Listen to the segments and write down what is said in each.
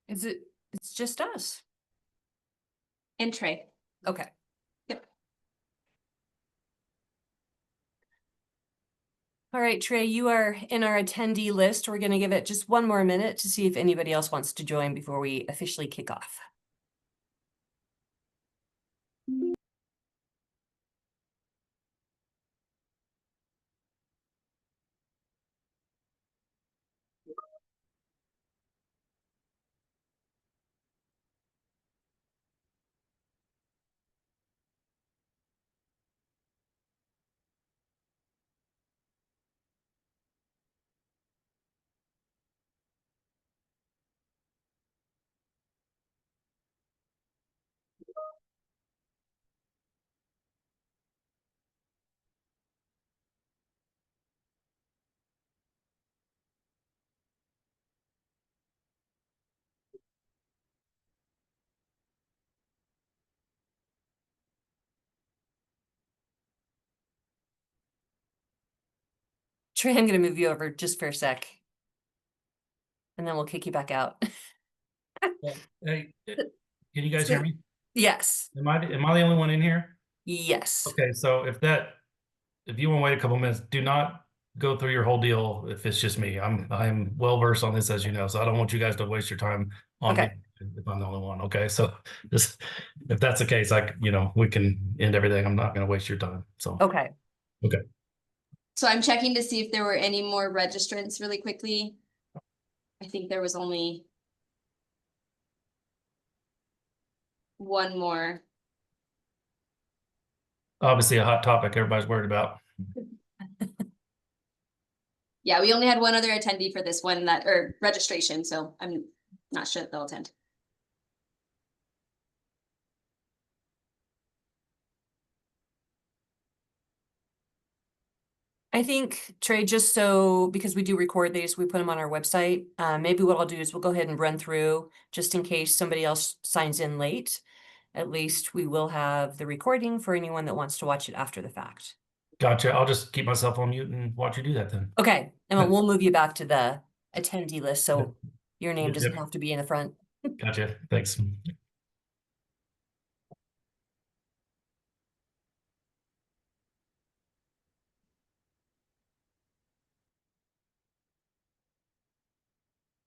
It's just us. And Trey. Okay. Yep. All right, Trey, you are in our attendee list. We're going to give it just one more minute to see if anybody else wants to join before we officially kick off. Trey, I'm going to move you over just for a sec. And then we'll kick you back out. Hey, can you guys hear me? Yes. Am I the only one in here? Yes. Okay, so if you want to wait a couple minutes, do not go through your whole deal if it's just me. I'm well versed on this, as you know, so I don't want you guys to waste your time on me if I'm the only one. Okay, so just if that's the case, we can end everything. I'm not going to waste your time. So Okay. Okay. So I'm checking to see if there were any more registrants really quickly. I think there was only one more. Obviously, a hot topic everybody's worried about. Yeah, we only had one other attendee for this one or registration, so I'm not sure if they'll attend. I think, Trey, just because we do record these, we put them on our website. Maybe what I'll do is we'll go ahead and run through just in case somebody else signs in late. At least we will have the recording for anyone that wants to watch it after the fact. Gotcha. I'll just keep myself on mute and watch you do that then. Okay, and we'll move you back to the attendee list so your name doesn't Yep. have to be in the front. Gotcha. Thanks.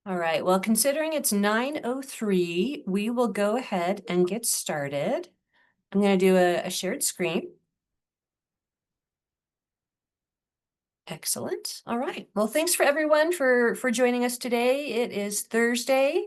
All right, well, considering it's 9:03, we will go ahead and get started. I'm going to do a shared screen. Excellent. All right. Well, thanks for everyone for joining us today. It is Thursday,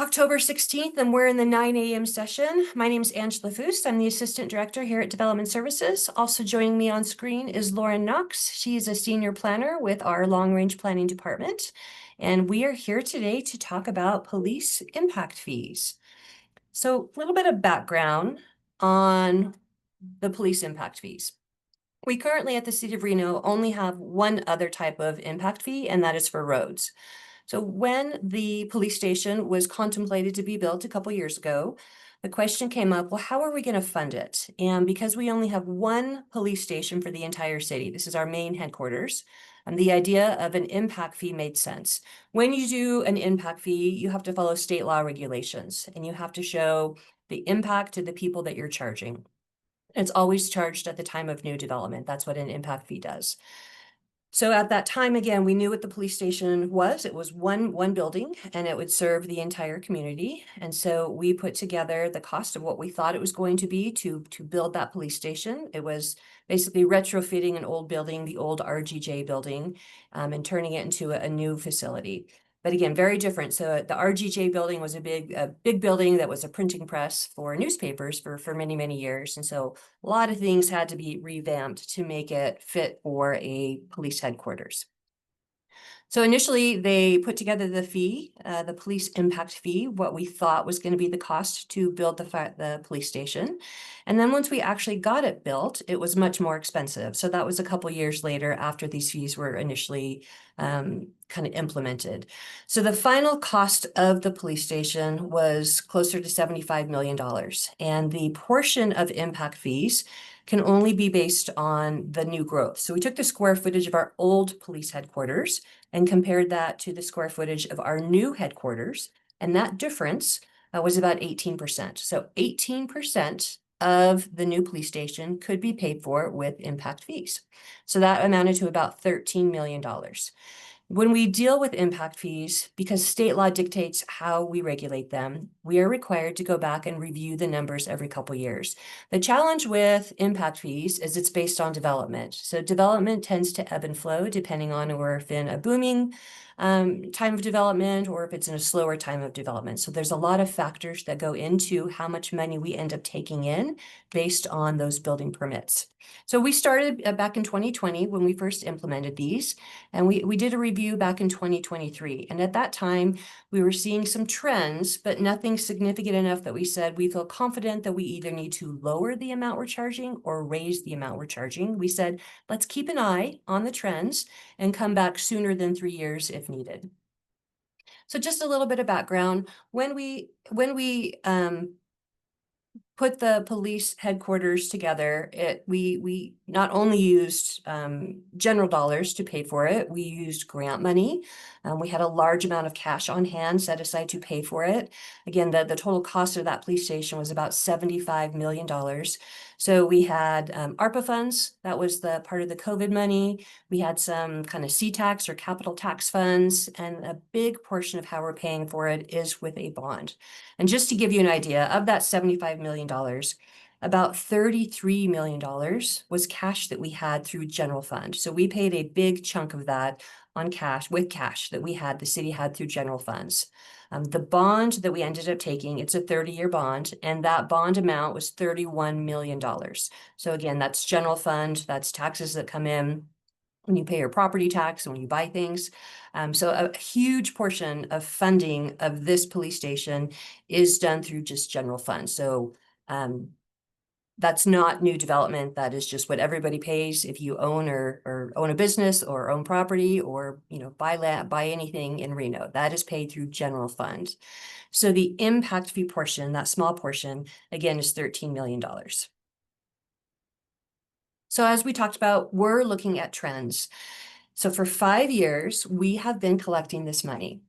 October 16th, and we're in the 9 a.m. session. My name is Angela Foust. I'm the Assistant Director here at Development Services. Also joining me on screen is Lauren Knox. She's a Senior Planner with our Long Range Planning Department. And we are here today to talk about police impact fees. So a little bit of background on the police impact fees. We currently at the City of Reno only have one other type of impact fee, and that is for roads. So when the police station was contemplated to be built a couple years ago, the question came up, well, how are we going to fund it? And because we only have one police station for the entire city, this is our main headquarters, and the idea of an impact fee made sense. When you do an impact fee, you have to follow state law regulations, and you have to show the impact to the people that you're charging. It's always charged at the time of new development. That's what an impact fee does. So at that time, again, we knew what the police station was. It was one building, and it would serve the entire community. And so we put together the cost of what we thought it was going to be to build that police station. It was basically retrofitting an old building, the old RGJ building, and turning it into a new facility. But again, very different. So the RGJ building was a big building that was a printing press for newspapers for many, many years. And so a lot of things had to be revamped to make it fit for a police headquarters. So initially they put together the fee, the police impact fee, what we thought was going to be the cost to build the police station. And then once we actually got it built, it was much more expensive. So that was a couple years later after these fees were initially kind of implemented. So the final cost of the police station was closer to $75 million. And the portion of impact fees can only be based on the new growth. So we took the square footage of our old police headquarters and compared that to the square footage of our new headquarters. And that difference was about 18%. So 18% of the new police station could be paid for with impact fees. So that amounted to about $13 million. When we deal with impact fees, because state law dictates how we regulate them, we are required to go back and review the numbers every couple years. The challenge with impact fees is it's based on development. So development tends to ebb and flow depending on if we're in a booming time of development or if it's in a slower time of development. So there's a lot of factors that go into how much money we end up taking in based on those building permits. So we started back in 2020 when we first implemented these, and we did a review back in 2023. And at that time, we were seeing some trends, but nothing significant enough that we said we feel confident that we either need to lower the amount we're charging or raise the amount we're charging. We said, let's keep an eye on the trends and come back sooner than 3 years if needed. So just a little bit of background. When we put the police headquarters together, we not only used general dollars to pay for it, we used grant money. We had a large amount of cash on hand set aside to pay for it. Again, the total cost of that police station was about $75 million. So we had ARPA funds, that was the part of the COVID money. We had some kind of C-tax or capital tax funds, and a big portion of how we're paying for it is with a bond. And just to give you an idea, of that $75 million, about $33 million was cash that we had through general fund. So we paid a big chunk of that on cash, with cash that the city had through general funds. The bond that we ended up taking, it's a 30-year bond, and that bond amount was $31 million. So again, that's general fund, that's taxes that come in when you pay your property tax, when you buy things. So a huge portion of funding of this police station is done through just general funds. So that's not new development. That is just what everybody pays if you own or own a business or own property or buy land, buy anything in Reno. That is paid through general fund. So the impact fee portion, that small portion, again, is $13 million. So as we talked about, we're looking at trends. So for 5 years, we have been collecting this money.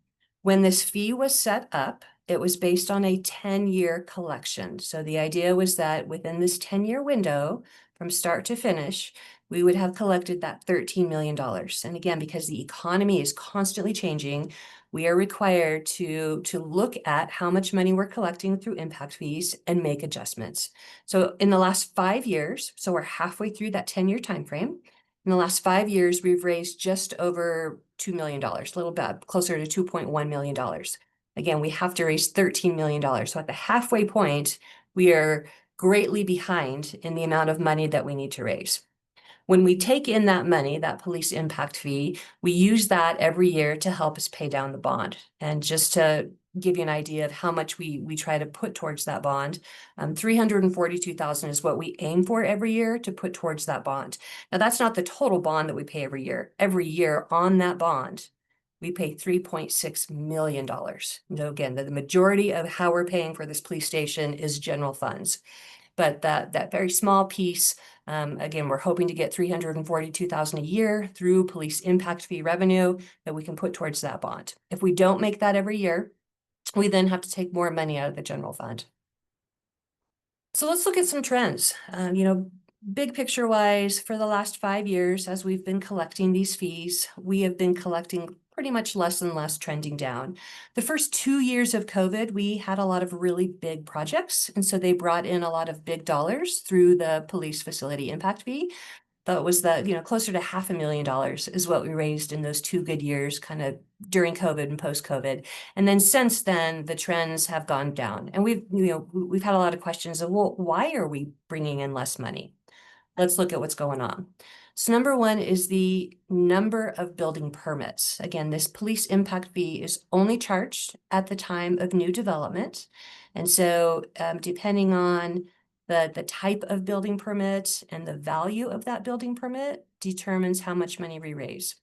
When this fee was set up, it was based on a 10-year collection. So the idea was that within this 10-year window, from start to finish, we would have collected that $13 million. And again, because the economy is constantly changing, we are required to look at how much money we're collecting through impact fees and make adjustments. So in the last 5 years, so we're halfway through that 10-year time frame. In the last 5 years, we've raised just over $2 million, a little bit closer to $2.1 million. Again, we have to raise $13 million. So at the halfway point, we are greatly behind in the amount of money that we need to raise. When we take in that money, that police impact fee, we use that every year to help us pay down the bond. And just to give you an idea of how much we try to put towards that bond, $342,000 is what we aim for every year to put towards that bond. Now, that's not the total bond that we pay every year. Every year on that bond, we pay $3.6 million. So again, the majority of how we're paying for this police station is general funds. But that very small piece, again, we're hoping to get $342,000 a year through police impact fee revenue that we can put towards that bond. If we don't make that every year, we then have to take more money out of the general fund. So let's look at some trends. Big picture wise, for the last 5 years, as we've been collecting these fees, we have been collecting pretty much less and less, trending down. The first 2 years of COVID, we had a lot of really big projects. And so they brought in a lot of big dollars through the police facility impact fee. That was closer to $500,000 is what we raised in those 2 good years, kind of during COVID and post-COVID. And then since then, the trends have gone down. And we've had a lot of questions of, well, why are we bringing in less money? Let's look at what's going on. So number one is the number of building permits. Again, this police impact fee is only charged at the time of new development. And so depending on the type of building permit and the value of that building permit determines how much money we raise.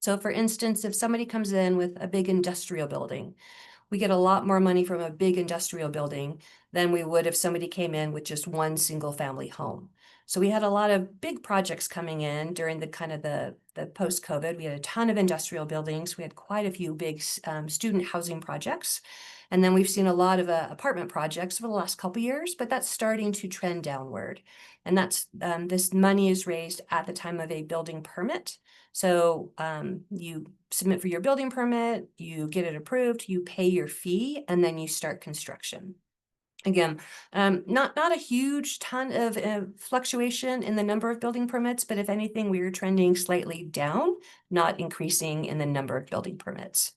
So for instance, if somebody comes in with a big industrial building, we get a lot more money from a big industrial building than we would if somebody came in with just one single family home. So we had a lot of big projects coming in during the kind of the post-COVID. We had a ton of industrial buildings. We had quite a few big student housing projects. And then we've seen a lot of apartment projects over the last couple years, but that's starting to trend downward. And that's this money is raised at the time of a building permit. So you submit for your building permit, you get it approved, you pay your fee, and then you start construction. Again, not a huge ton of fluctuation in the number of building permits, but if anything, we are trending slightly down, not increasing in the number of building permits.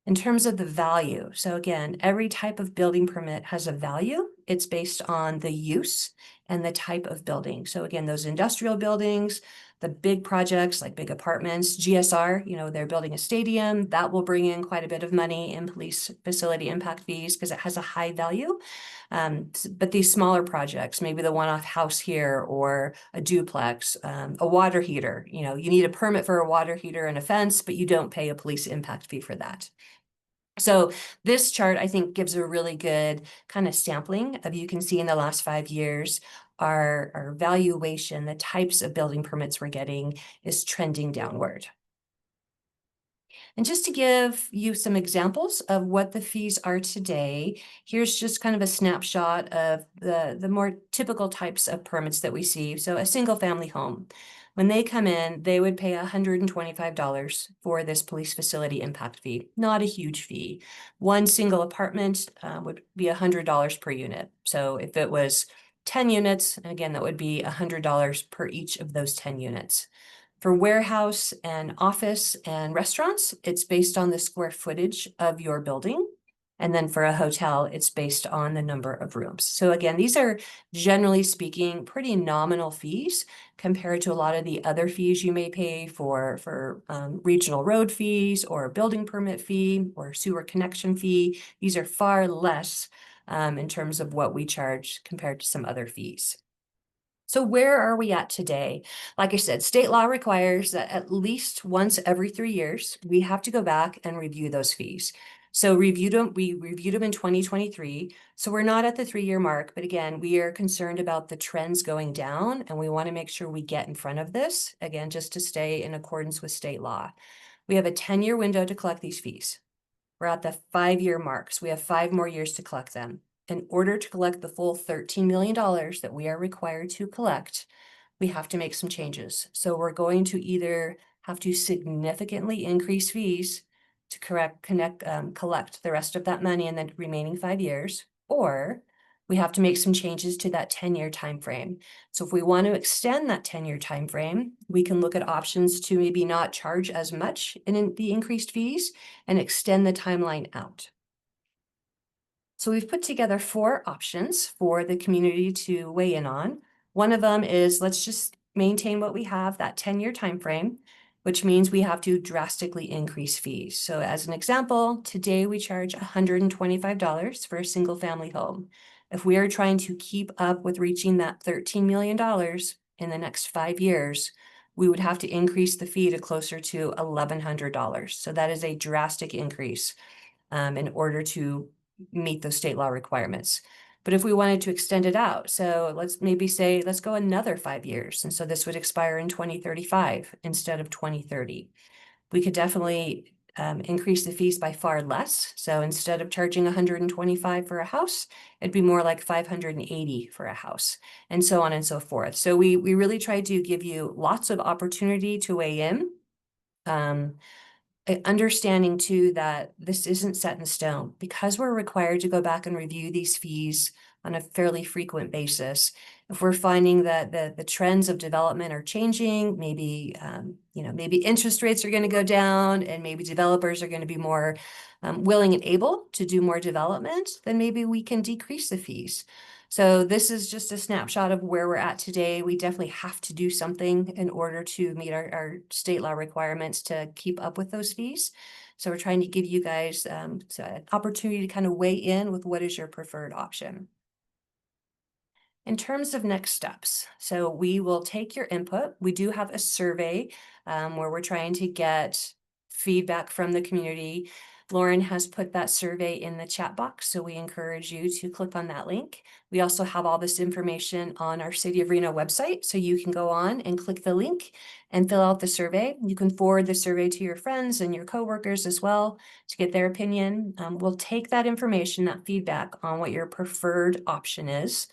In terms of the value, so again, every type of building permit has a value. It's based on the use and the type of building. So again, those industrial buildings, the big projects like big apartments, GSR, you know, they're building a stadium, that will bring in quite a bit of money in police facility impact fees because it has a high value. But these smaller projects, maybe the one-off house here or a duplex, a water heater, you know, you need a permit for a water heater and a fence, but you don't pay a police impact fee for that. So this chart, I think, gives a really good kind of sampling of, you can see in the last 5 years, our valuation, the types of building permits we're getting is trending downward. And just to give you some examples of what the fees are today, here's just kind of a snapshot of the more typical types of permits that we see. So a single family home. When they come in, they would pay $125 for this police facility impact fee. Not a huge fee. One single apartment would be $100 per unit. So if it was 10 units, again, that would be $100 per each of those 10 units. For warehouse and office and restaurants, it's based on the square footage of your building. And then for a hotel, it's based on the number of rooms. So again, these are generally speaking pretty nominal fees compared to a lot of the other fees you may pay for regional road fees or building permit fee or sewer connection fee. These are far less in terms of what we charge compared to some other fees. So where are we at today? Like I said, state law requires that at least once every 3 years, we have to go back and review those fees. So we reviewed them in 2023. So we're not at the 3-year mark, but again, we are concerned about the trends going down and we want to make sure we get in front of this, again, just to stay in accordance with state law. We have a 10-year window to collect these fees. We're at the 5-year mark, so we have 5 more years to collect them. In order to collect the full $13 million that we are required to collect, we have to make some changes. So we're going to either have to significantly increase fees to collect the rest of that money in the remaining 5 years, or we have to make some changes to that 10-year time frame. So if we want to extend that 10-year time frame, we can look at options to maybe not charge as much in the increased fees and extend the timeline out. So we've put together 4 options for the community to weigh in on. One of them is, let's just maintain what we have, that 10-year time frame, which means we have to drastically increase fees. So as an example, today we charge $125 for a single family home. If we are trying to keep up with reaching that $13 million in the next 5 years, we would have to increase the fee to closer to $1,100. So that is a drastic increase in order to meet those state law requirements. But if we wanted to extend it out, so let's maybe say, let's go another 5 years. And so this would expire in 2035 instead of 2030. We could definitely increase the fees by far less. So instead of charging $125 for a house, it'd be more like $580 for a house, and so on and so forth. So we really tried to give you lots of opportunity to weigh in. Understanding too that this isn't set in stone, because we're required to go back and review these fees on a fairly frequent basis. If we're finding that the trends of development are changing, maybe maybe interest rates are going to go down and maybe developers are going to be more willing and able to do more development, then maybe we can decrease the fees. So this is just a snapshot of where we're at today. We definitely have to do something in order to meet our state law requirements to keep up with those fees. So we're trying to give you guys an opportunity to kind of weigh in with what is your preferred option. In terms of next steps, so we will take your input. We do have a survey where we're trying to get feedback from the community. Lauren has put that survey in the chat box, so we encourage you to click on that link. We also have all this information on our City of Reno website, so you can go on and click the link and fill out the survey. You can forward the survey to your friends and your coworkers as well to get their opinion. We'll take that information, that feedback on what your preferred option is,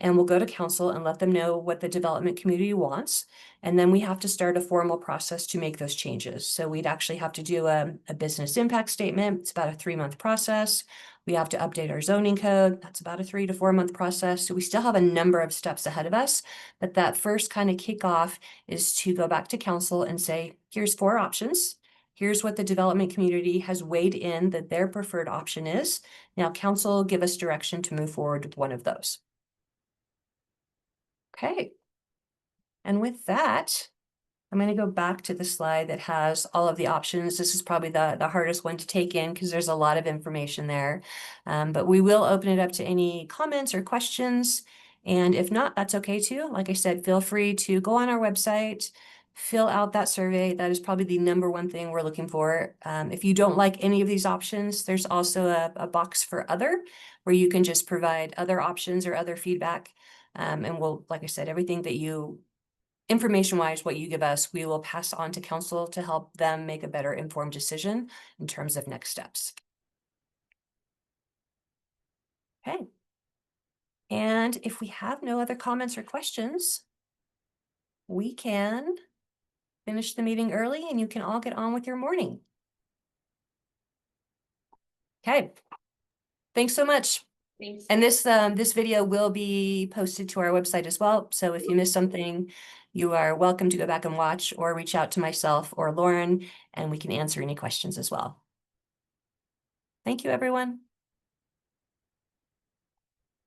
and we'll go to council and let them know what the development community wants. And then we have to start a formal process to make those changes. So we'd actually have to do a business impact statement. It's about a 3-month process. We have to update our zoning code. That's about a 3 to 4 month process. So we still have a number of steps ahead of us. But that first kind of kickoff is to go back to council and say, here's 4 options. Here's what the development community has weighed in that their preferred option is. Now council give us direction to move forward with one of those. Okay. And with that, I'm going to go back to the slide that has all of the options. This is probably the hardest one to take in because there's a lot of information there. But we will open it up to any comments or questions. And if not, that's okay too. Like I said, feel free to go on our website, fill out that survey. That is probably the #1 thing we're looking for. If you don't like any of these options, there's also a box for other, where you can just provide other options or other feedback. And we'll, like I said, everything that you, information-wise, what you give us, we will pass on to council to help them make a better informed decision in terms of next steps. Okay. And if we have no other comments or questions, we can finish the meeting early and you can all get on with your morning. Okay. Thanks so much. Thanks. And this video will be posted to our website as well. So if you missed something, you are welcome to go back and watch or reach out to myself or Lauren, and we can answer any questions as well. Thank you, everyone.